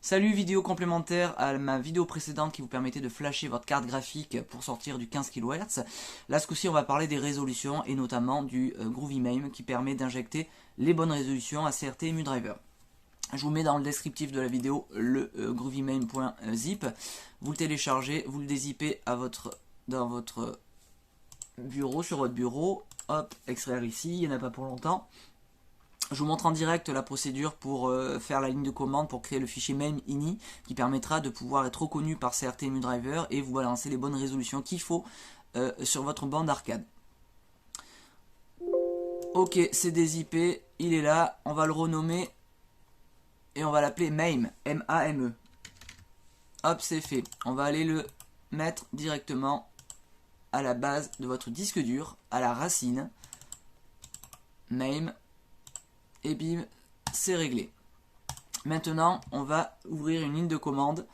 Salut, vidéo complémentaire à ma vidéo précédente qui vous permettait de flasher votre carte graphique pour sortir du 15 kHz. Là, ce coup-ci, on va parler des résolutions et notamment du Groovy MAME qui permet d'injecter les bonnes résolutions à CRT et EmuDriver. Je vous mets dans le descriptif de la vidéo le groovymame.zip. Vous le téléchargez, vous le dézippez dans votre bureau, sur votre bureau. Hop, extraire ici, il n'y en a pas pour longtemps. Je vous montre en direct la procédure pour faire la ligne de commande pour créer le fichier MAME.ini qui permettra de pouvoir être reconnu par CRT et EmuDriver et vous balancer les bonnes résolutions qu'il faut sur votre bande arcade. Ok, c'est dézippé, il est là, on va le renommer et on va l'appeler MAME, M-A-M-E. Hop, c'est fait. On va aller le mettre directement à la base de votre disque dur, à la racine. MAME. Et bim, c'est réglé. Maintenant, on va ouvrir une ligne de commande.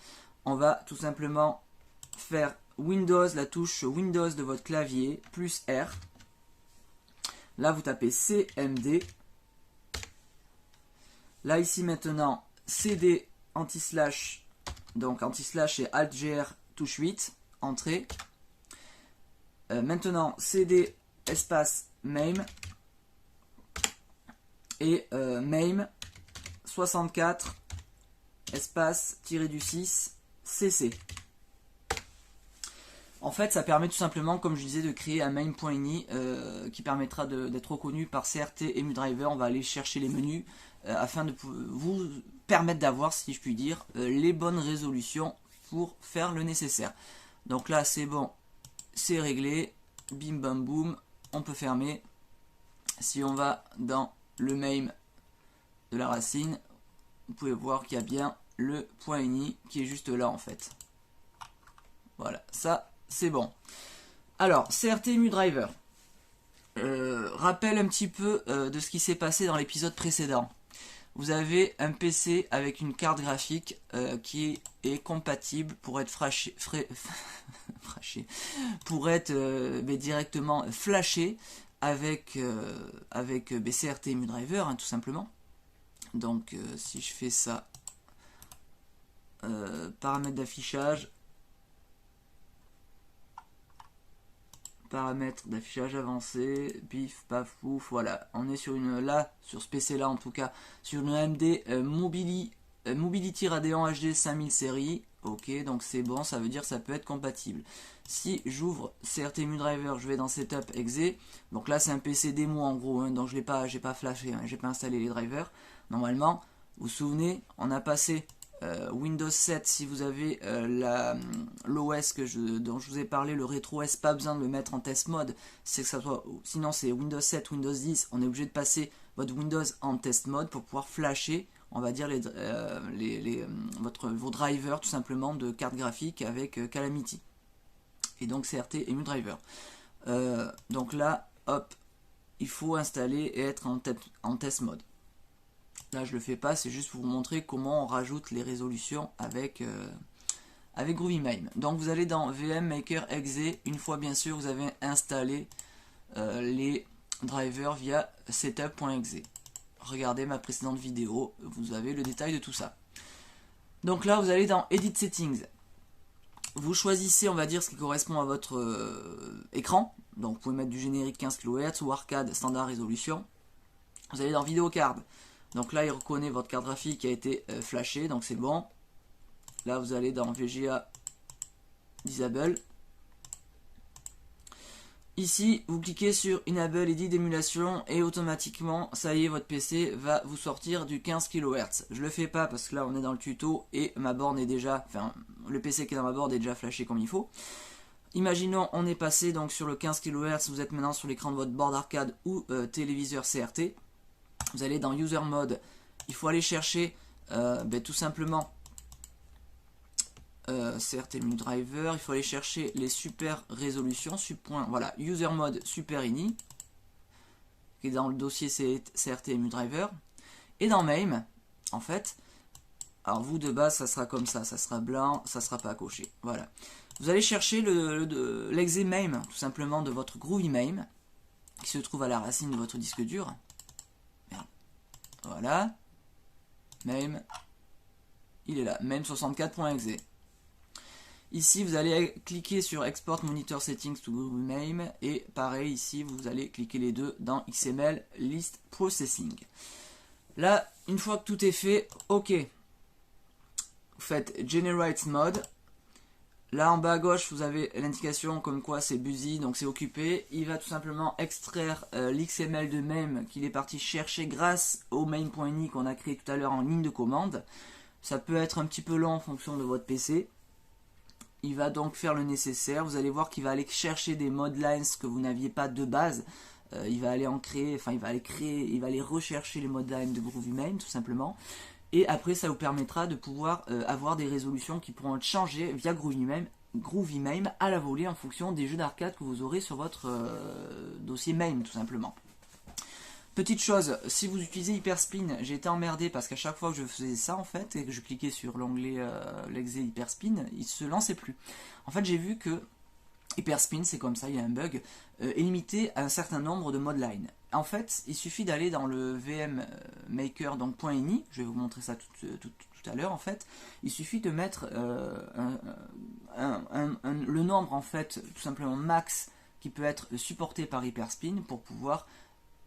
On va tout simplement faire Windows, la touche Windows de votre clavier, plus R. Là, vous tapez CMD. Là, ici, maintenant, CD anti-slash. Donc, anti-slash et Alt-GR, touche 8. Entrée. Maintenant, CD espace MAME. Et MAME 64 espace tiré du 6 CC. En fait, ça permet tout simplement, comme je disais, de créer un MAME.ini qui permettra d'être reconnu par CRT et EmuDriver. On va aller chercher les menus afin de vous permettre d'avoir, si je puis dire, les bonnes résolutions pour faire le nécessaire. Donc là, c'est bon, c'est réglé. Bim bam boum, on peut fermer. Si on va dans le MAME de la racine, vous pouvez voir qu'il y a bien le .ini qui est juste là en fait. Voilà, ça c'est bon. Alors, CRT EmuDriver. Rappel un petit peu de ce qui s'est passé dans l'épisode précédent. Vous avez un PC avec une carte graphique qui est compatible pour être pour être directement flashé avec CRT EmuDriver, hein, tout simplement. Donc si je fais ça, paramètres d'affichage, avancé, pif, paf, pouf, voilà. On est sur sur ce PC là en tout cas, sur une AMD Mobility Radeon HD 5000 série. Ok, donc c'est bon, ça veut dire que ça peut être compatible. Si j'ouvre CRT EmuDriver, je vais dans Setup Exe. Donc là, c'est un PC démo en gros, hein, donc j'ai pas flashé, hein, j'ai pas installé les drivers. Normalement, vous vous souvenez, on a passé Windows 7. Si vous avez l'OS dont je vous ai parlé, le RetroOS, pas besoin de le mettre en test mode. C'est que ça soit, sinon c'est Windows 7, Windows 10. On est obligé de passer votre Windows en test mode pour pouvoir flasher, on va dire, vos drivers tout simplement de carte graphique avec Calamity. Et donc CRT et EmuDriver. Donc là, hop, il faut installer et être en test mode. Là, je le fais pas, c'est juste pour vous montrer comment on rajoute les résolutions avec Groovy MAME. Donc vous allez dans VM Maker Exe. Une fois bien sûr vous avez installé les drivers via setup.exe. Regardez ma précédente vidéo, vous avez le détail de tout ça. Donc là, vous allez dans Edit Settings. Vous choisissez, on va dire, ce qui correspond à votre écran. Donc vous pouvez mettre du générique 15 kHz ou arcade standard résolution. Vous allez dans Video Card. Donc là, il reconnaît votre carte graphique qui a été flashée, donc c'est bon. Là, vous allez dans VGA Disable. Ici, vous cliquez sur Enable Edit d'émulation et automatiquement, ça y est, votre PC va vous sortir du 15 kHz. Je le fais pas parce que là, on est dans le tuto et ma borne est déjà, enfin, le PC qui est dans ma borne est déjà flashé comme il faut. Imaginons, on est passé donc sur le 15 kHz, vous êtes maintenant sur l'écran de votre board arcade ou téléviseur CRT. Vous allez dans User Mode, il faut aller chercher tout simplement CRT EmuDriver, il faut aller chercher les super résolutions, voilà, User Mode Super Ini, qui est dans le dossier CRT EmuDriver, et dans MAME, en fait, alors vous de base ça sera comme ça sera blanc, ça sera pas à cocher, voilà. Vous allez chercher l'exe MAME, tout simplement de votre Groovy MAME, qui se trouve à la racine de votre disque dur. Voilà, MAME, il est là, meme64.exe. Ici, vous allez cliquer sur Export Monitor Settings to GroovyMeme et pareil, ici, vous allez cliquer les deux dans XML List Processing. Là, une fois que tout est fait, OK. Vous faites Generate Mode. Là, en bas à gauche, vous avez l'indication comme quoi c'est busy, donc c'est occupé. Il va tout simplement extraire l'XML de meme qu'il est parti chercher grâce au main.ini qu'on a créé tout à l'heure en ligne de commande. Ça peut être un petit peu long en fonction de votre PC. Il va donc faire le nécessaire. Vous allez voir qu'il va aller chercher des modlines que vous n'aviez pas de base. Il va aller en créer, enfin il va aller rechercher les modlines de GroovyMeme tout simplement. Et après ça vous permettra de pouvoir avoir des résolutions qui pourront être changées via GroovyMeme à la volée en fonction des jeux d'arcade que vous aurez sur votre dossier MAME tout simplement. Petite chose, si vous utilisez Hyperspin, j'ai été emmerdé parce qu'à chaque fois que je faisais ça en fait, et que je cliquais sur l'onglet l'exé Hyperspin, il se lançait plus. En fait j'ai vu que Hyperspin, c'est comme ça, il y a un bug, est limité à un certain nombre de modlines. En fait, il suffit d'aller dans le VM Maker, donc .ini, je vais vous montrer ça tout à l'heure en fait, il suffit de mettre le nombre en fait, tout simplement max, qui peut être supporté par Hyperspin pour pouvoir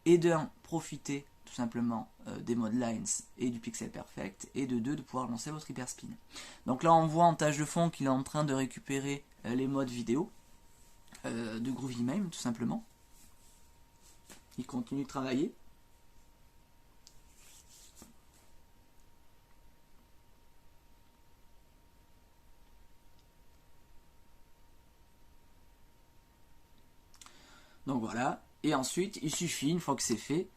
et d'un, profiter tout simplement des modlines et du pixel perfect, et de deux, de pouvoir lancer votre Hyperspin. Donc là on voit en tâche de fond qu'il est en train de récupérer les modes vidéo de GroovyMeme tout simplement. Il continue de travailler. Donc voilà, et ensuite il suffit, une fois que c'est fait,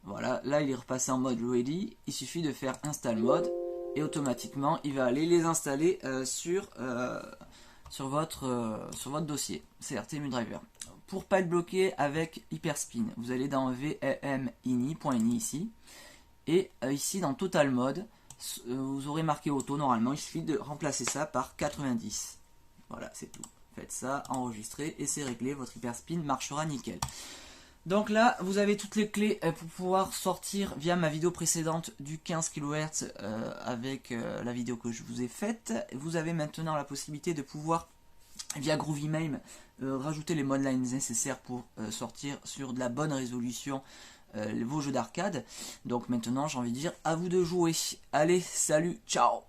voilà, là il est repassé en mode ready, il suffit de faire install mode et automatiquement il va aller les installer sur votre dossier CRT EmuDriver. Pour pas être bloqué avec Hyperspin, vous allez dans vmini.ini ici, et ici dans Total Mode, vous aurez marqué auto normalement, il suffit de remplacer ça par 90. Voilà, c'est tout. Faites ça, enregistrez et c'est réglé, votre Hyperspin marchera nickel. Donc là, vous avez toutes les clés pour pouvoir sortir via ma vidéo précédente du 15 kHz avec la vidéo que je vous ai faite. Vous avez maintenant la possibilité de pouvoir, via GroovyMeme, rajouter les modlines nécessaires pour sortir sur de la bonne résolution vos jeux d'arcade. Donc maintenant, j'ai envie de dire, à vous de jouer. Allez, salut, ciao!